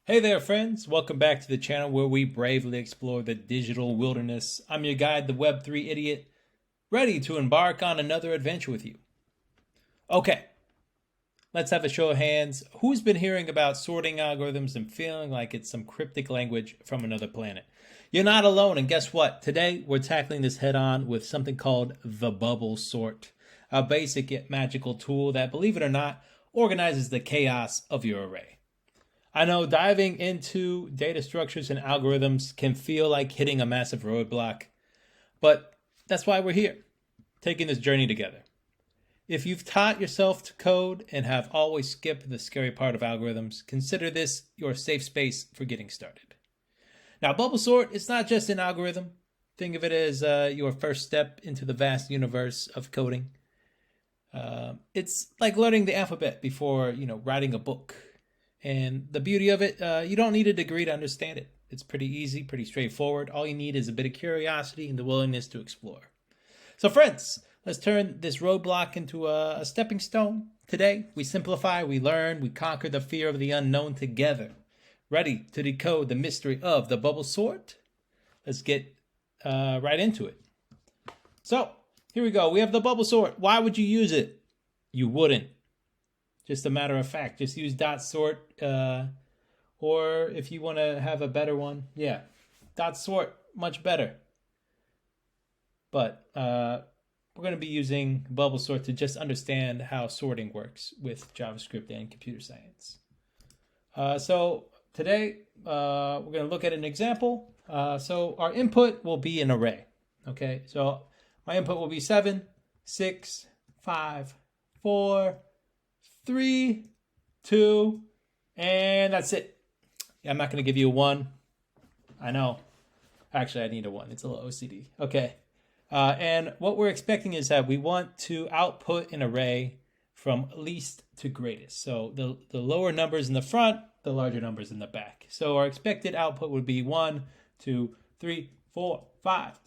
Hey there, friends. Welcome back to the channel where we bravely explore the digital wilderness. I'm your guide, the Web3 idiot, ready to embark on another adventure with you. Okay, let's have a show of hands. Who's been hearing about sorting algorithms and feeling like it's some cryptic language from another planet? You're not alone, and guess what? Today, we're tackling this head on with something called the bubble sort, a basic yet magical tool that, believe it or not, organizes the chaos of your array. I know diving into data structures and algorithms can feel like hitting a massive roadblock, but that's why we're here, taking this journey together. If you've taught yourself to code and have always skipped the scary part of algorithms, consider this your safe space for getting started. Now, bubble sort is not just an algorithm. Think of it as your first step into the vast universe of coding. It's like learning the alphabet before, writing a book. And the beauty of it, you don't need a degree to understand it. It's pretty easy, pretty straightforward. All you need is a bit of curiosity and the willingness to explore. So friends, let's turn this roadblock into a stepping stone. Today, we simplify, we learn, we conquer the fear of the unknown together. Ready to decode the mystery of the bubble sort? Let's get right into it. So, here we go. We have the bubble sort. Why would you use it? You wouldn't. Just a matter of fact, just use dot sort, or if you want to have a better one, dot sort, much better. But we're going to be using bubble sort to just understand how sorting works with JavaScript and computer science. So today we're going to look at an example. So our input will be an array. Okay, so my input will be 7, 6, 5, 4, 3, 2, and that's it. I'm not going to give you a 1. I know. Actually, I need a 1. It's a little OCD. Okay. And what we're expecting is that we want to output an array from least to greatest. So the lower numbers in the front, the larger numbers in the back. So our expected output would be 1, 2, 3, 4, 5,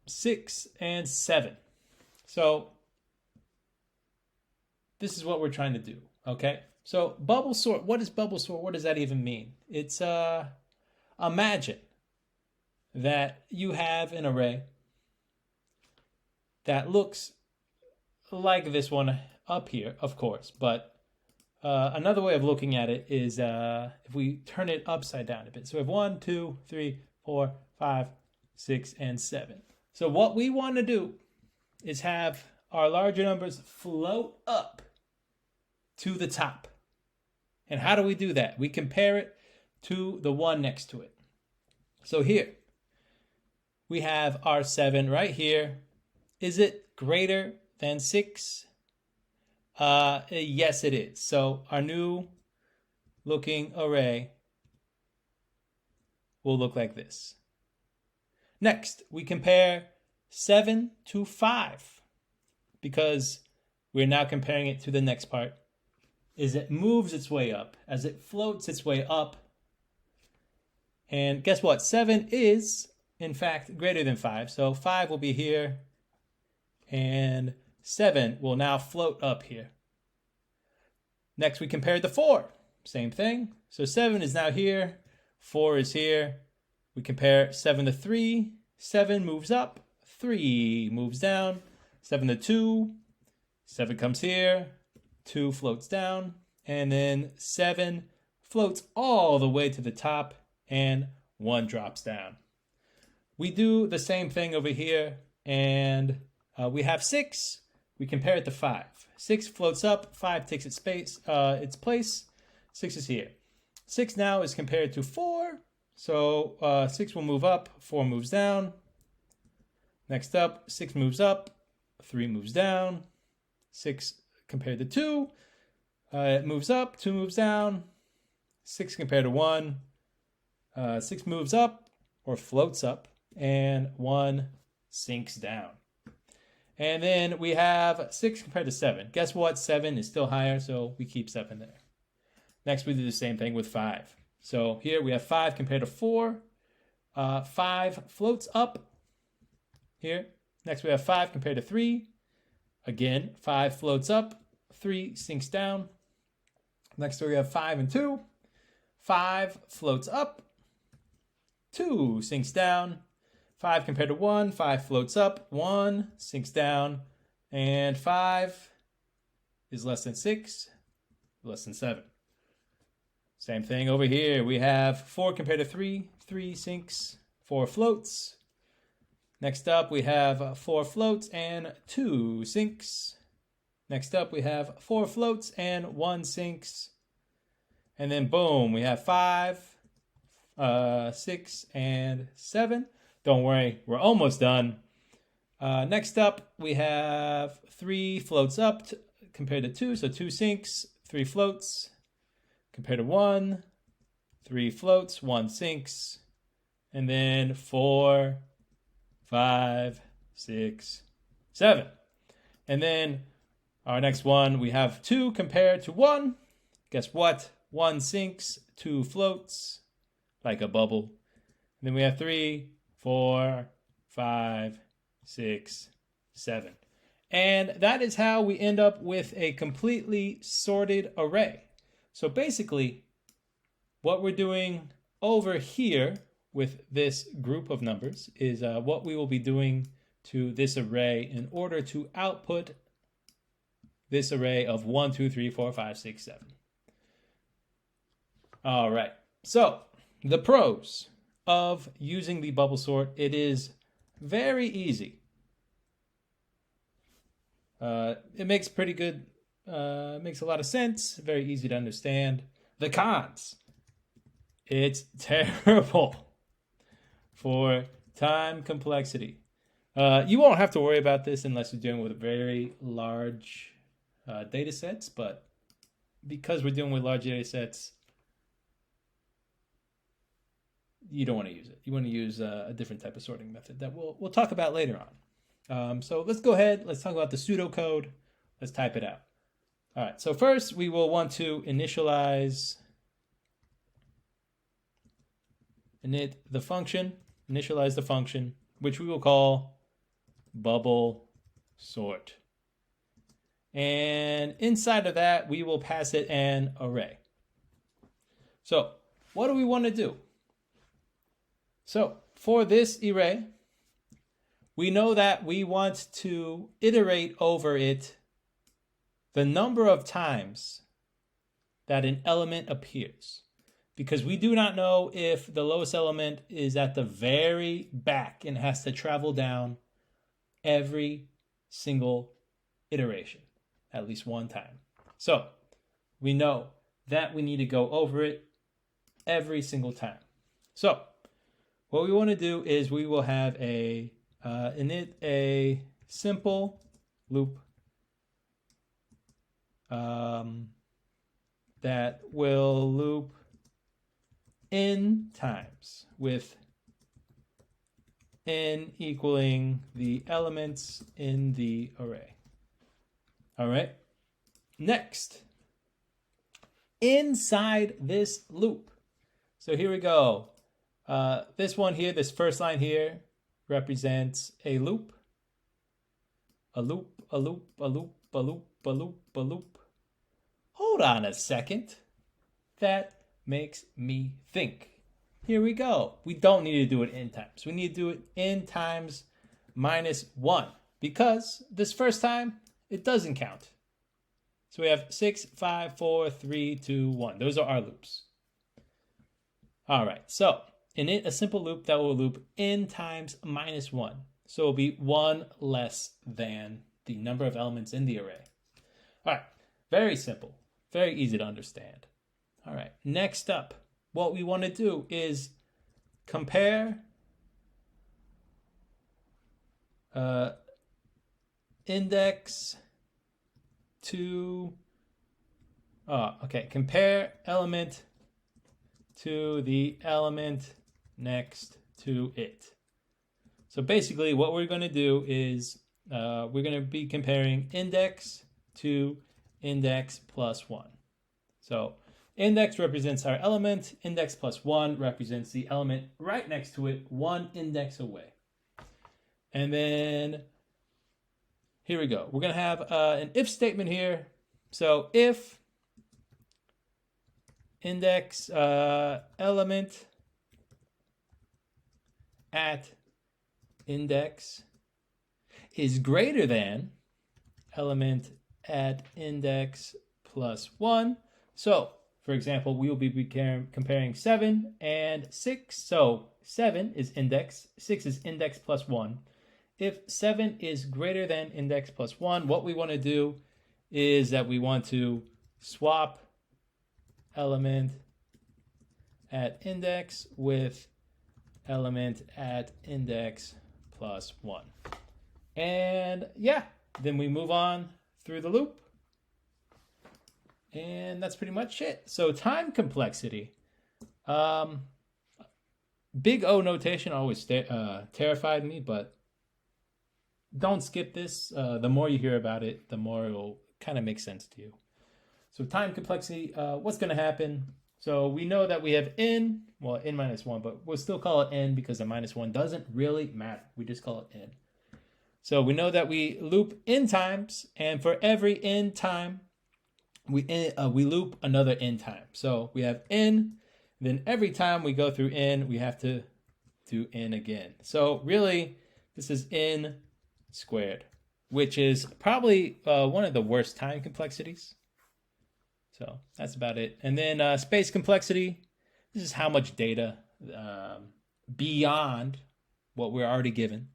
6, and 7. So this is what we're trying to do, okay? So bubble sort, what is bubble sort? What does that even mean? It's imagine that you have an array that looks like this one up here, of course, but another way of looking at it is if we turn it upside down a bit. So we have 1, 2, 3, 4, 5, 6, and 7. So what we want to do is have our larger numbers float up to the top. And how do we do that? We compare it to the 1 next to it. So here, we have our 7 right here. Is it greater than 6? Yes, it is. So our new looking array will look like this. Next, we compare 7 to 5 because we're now comparing it to the next part. Is it moves its way up, as it floats its way up. And guess what? 7 is, in fact, greater than 5. So 5 will be here, and 7 will now float up here. Next, we compared the 4. Same thing. So 7 is now here, 4 is here. We compare 7 to 3. 7 moves up, 3 moves down. 7 to 2. 7 comes here. 2 floats down, and then 7 floats all the way to the top, and 1 drops down. We do the same thing over here, and we have 6. We compare it to 5. 6 floats up, 5 takes its place. 6 is here. 6 now is compared to 4, so 6 will move up, 4 moves down. Next up, 6 moves up, 3 moves down. 6 compared to 2, it moves up, 2 moves down. 6 compared to 1, 6 moves up or floats up, and 1 sinks down. And then we have 6 compared to 7. Guess what? 7 is still higher, so we keep 7 there. Next, we do the same thing with 5. So here we have 5 compared to 4. 5 floats up here. Next, we have 5 compared to 3. Again, 5 floats up, 3 sinks down. Next we have 5 and 2. 5 floats up, 2 sinks down, 5 compared to 1, 5 floats up, 1 sinks down, and 5 is less than 6, less than 7. Same thing over here. We have 4 compared to 3, 3 sinks, 4 floats. Next up, we have 4 floats and 2 sinks. Next up, we have 4 floats and 1 sinks. And then boom, we have 5, 6, and 7. Don't worry, we're almost done. Next up, we have 3 floats up compared to 2, so 2 sinks, 3 floats. Compared to 1, 3 floats, 1 sinks. And then 4, 5, 6, 7. And then our next one, we have 2 compared to 1. Guess what? 1 sinks, 2 floats, like a bubble. And then we have 3, 4, 5, 6, 7. And that is how we end up with a completely sorted array. So basically, what we're doing over here with this group of numbers is what we will be doing to this array in order to output this array of 1, 2, 3, 4, 5, 6, 7. All right, so the pros of using the bubble sort, it is very easy. It makes pretty good, makes a lot of sense, very easy to understand. The cons, it's terrible for time complexity. You won't have to worry about this unless you're dealing with very large data sets, but because we're dealing with large data sets, you don't want to use it. You want to use a different type of sorting method that we'll talk about later on. So let's go ahead. Let's talk about the pseudocode. Let's type it out. All right. So first, we will want to initialize the function, which we will call bubble sort. And inside of that, we will pass it an array. So what do we want to do? So for this array, we know that we want to iterate over it the number of times that an element appears, because we do not know if the lowest element is at the very back and has to travel down every single iteration at least one time. So we know that we need to go over it every single time. So what we want to do is we will have a simple loop that will loop n times with n equaling the elements in the array. All right. Next, inside this loop. So here we go. This one here, this first line here, represents a loop. A loop, a loop, a loop, a loop, a loop, a loop. Hold on a second. That makes me think. Here we go. We don't need to do it n times. We need to do it n times minus 1, because this first time, it doesn't count. So we have 6, 5, 4, 3, 2, 1. Those are our loops. All right, so init a simple loop that will loop n times minus 1. So it will be 1 less than the number of elements in the array. All right, very simple, very easy to understand. All right, next up, what we want to do is compare index to, compare element to the element next to it. So basically what we're going to do is we're going to be comparing index to index plus 1. So index represents our element, index plus 1 represents the element right next to it, 1 index away. And then here we go. We're going to have an if statement here. So if index element at index is greater than element at index plus 1. So, for example, we will be comparing 7 and 6. So 7 is index, 6 is index plus 1. If 7 is greater than index plus 1, what we want to do is that we want to swap element at index with element at index plus 1. And yeah, then we move on through the loop. And that's pretty much it. So time complexity. Big O notation always terrified me, but don't skip this. The more you hear about it, the more it will kind of make sense to you. So time complexity, what's going to happen? So we know that we have n, well, n minus 1, but we'll still call it n because the minus 1 doesn't really matter. We just call it n. So we know that we loop n times, and for every n time, we loop another n time. So we have n, then every time we go through n, we have to do n again. So really, this is n squared, which is probably one of the worst time complexities. So that's about it. And then space complexity, this is how much data beyond what we're already given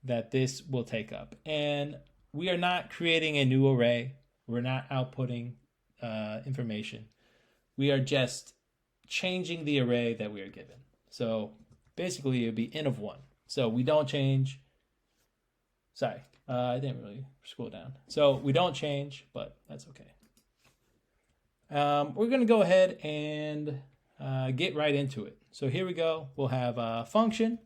that this will take up. And we are not creating a new array. We're not outputting information. We are just changing the array that we are given. So basically it would be n of 1. So we don't change. Sorry, I didn't really scroll down. So we don't change, but that's okay. We're going to go ahead and get right into it. So here we go. We'll have a function.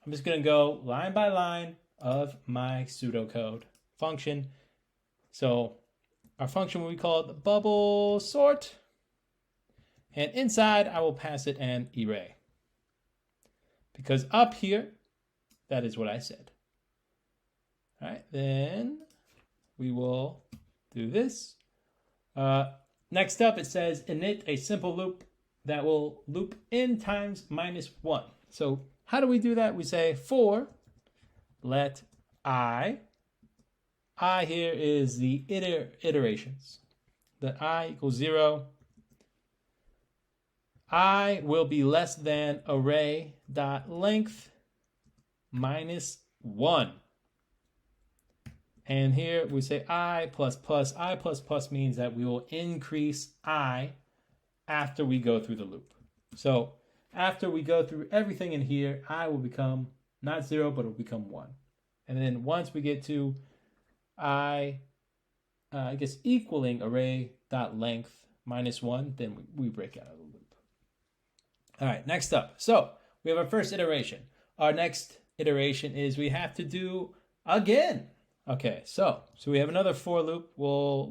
I'm just going to go line by line of my pseudocode function. So our function will be called bubble sort. And inside, I will pass it an array. Because up here, that is what I said. All right, then we will do this. Next up, it says init a simple loop that will loop n times minus 1. So how do we do that? We say for let I here is the iterations. Let I equals 0. I will be less than array dot length minus 1. And here we say I plus plus. I plus plus means that we will increase I after we go through the loop. So after we go through everything in here, I will become not 0, but it will become 1. And then once we get to I guess equaling array dot length minus 1, then we break out of the loop. All right, next up. So we have our first iteration. Our next iteration is we have to do again. Okay, so we have another for loop. We'll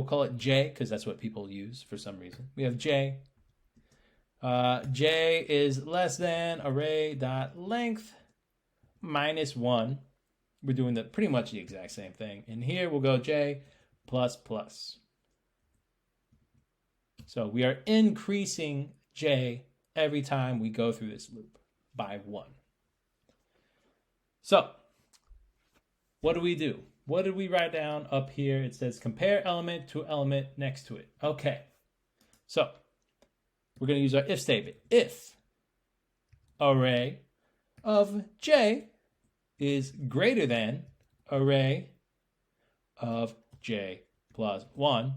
call it J because that's what people use for some reason. We have J. J is less than array dot length minus 1. We're doing pretty much the exact same thing. And here we'll go J plus plus. So we are increasing J every time we go through this loop by 1. So what do we do? What did we write down up here? It says compare element to element next to it. Okay. So we're going to use our if statement. If array of J is greater than array of J plus 1,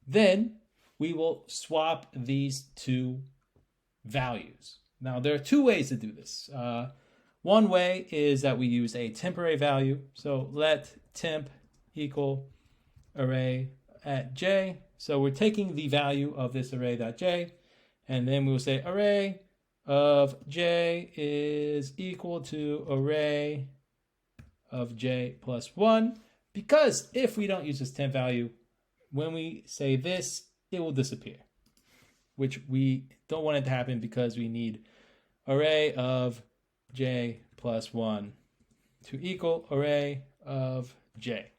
then we will swap these two values. Now, there are two ways to do this. One way is that we use a temporary value. So let temp equal array at J. So we're taking the value of this array.j, and then we will say array of J is equal to array of J plus 1, because if we don't use this temp value, when we say this, it will disappear, which we don't want it to happen because we need array of J plus 1 to equal array of J.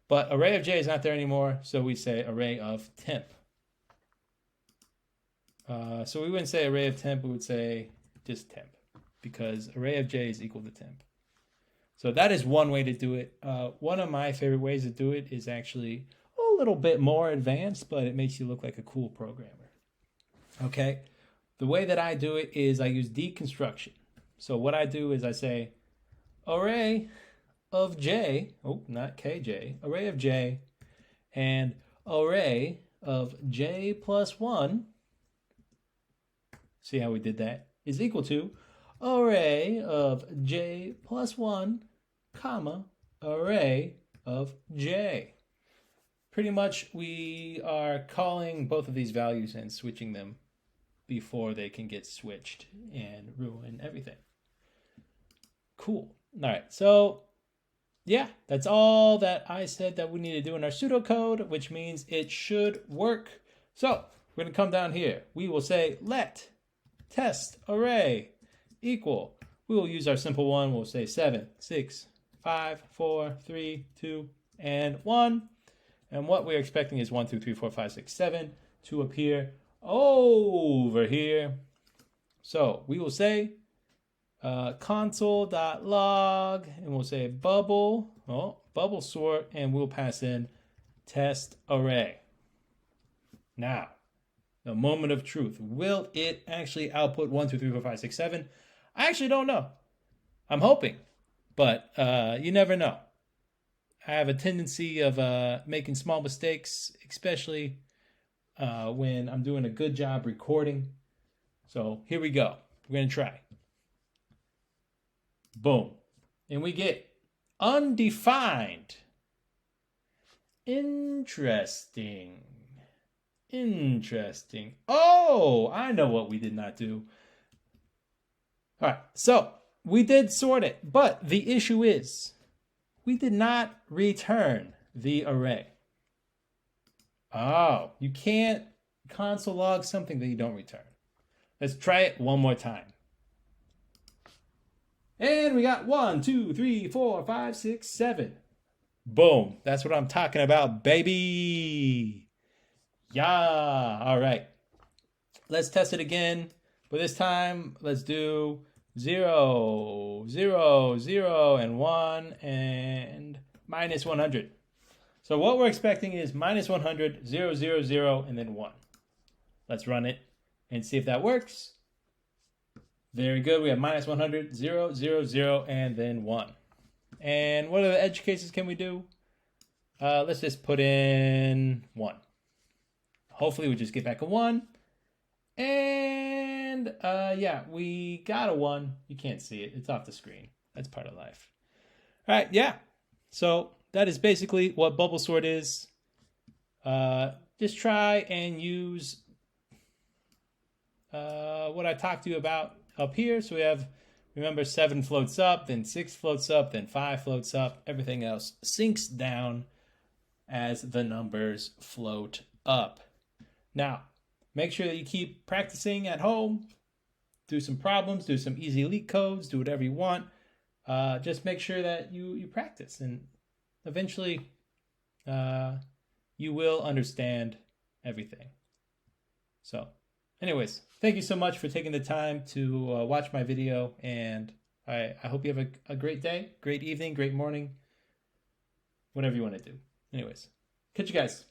But array of J is not there anymore, so we say array of temp So we wouldn't say array of temp, we would say just temp, because array of j is equal to temp. So that is one way to do it. One of my favorite ways to do it is actually a little bit more advanced, but it makes you look like a cool programmer. Okay, the way that I do it is I use deconstruction. So what I do is I say array of j, oh, not kj, array of j, and array of j plus 1, see how we did that, is equal to array of j plus 1, comma, array of j. Pretty much we are calling both of these values and switching them before they can get switched and ruin everything. Cool. All right, so yeah, that's all that I said that we need to do in our pseudocode, which means it should work. So we're going to come down here. We will say let test array equal. We will use our simple one. We'll say 7, 6, 5, 4, 3, 2, and 1. And what we're expecting is 1, 2, 3, 4, 5, 6, 7 to appear over here. So we will say console.log, and we'll say bubble sort, and we'll pass in test array. Now, the moment of truth. Will it actually output 1, 2, 3, 4, 5, 6, 7? I actually don't know. I'm hoping, but you never know. I have a tendency of making small mistakes, especially when I'm doing a good job recording. So here we go. We're going to try. Boom. And we get undefined. Interesting. Interesting. Oh, I know what we did not do. All right, so we did sort it, but the issue is we did not return the array. Oh, you can't console log something that you don't return. Let's try it one more time. And we got 1, 2, 3, 4, 5, 6, 7. Boom. That's what I'm talking about, baby. Yeah. All right. Let's test it again. But this time, let's do 0, 0, 0, and 1, and minus 100. So what we're expecting is minus 100, 0, 0, 0, and then 1. Let's run it and see if that works. Very good. We have minus 100, 0, 0, 0, and then 1. And what other edge cases can we do? Let's just put in 1. Hopefully we just get back a 1. And yeah, we got a 1. You can't see it. It's off the screen. That's part of life. All right, yeah. So that is basically what bubble sort is. Just try and use what I talked to you about up here. So we have, remember, 7 floats up, then 6 floats up, then 5 floats up. Everything else sinks down as the numbers float up. Now, make sure that you keep practicing at home. Do some problems, do some easy leak codes, do whatever you want. Just make sure that you practice, and eventually you will understand everything. So anyways, thank you so much for taking the time to watch my video, and I hope you have a great day, great evening, great morning, whatever you want to do. Anyways, catch you guys.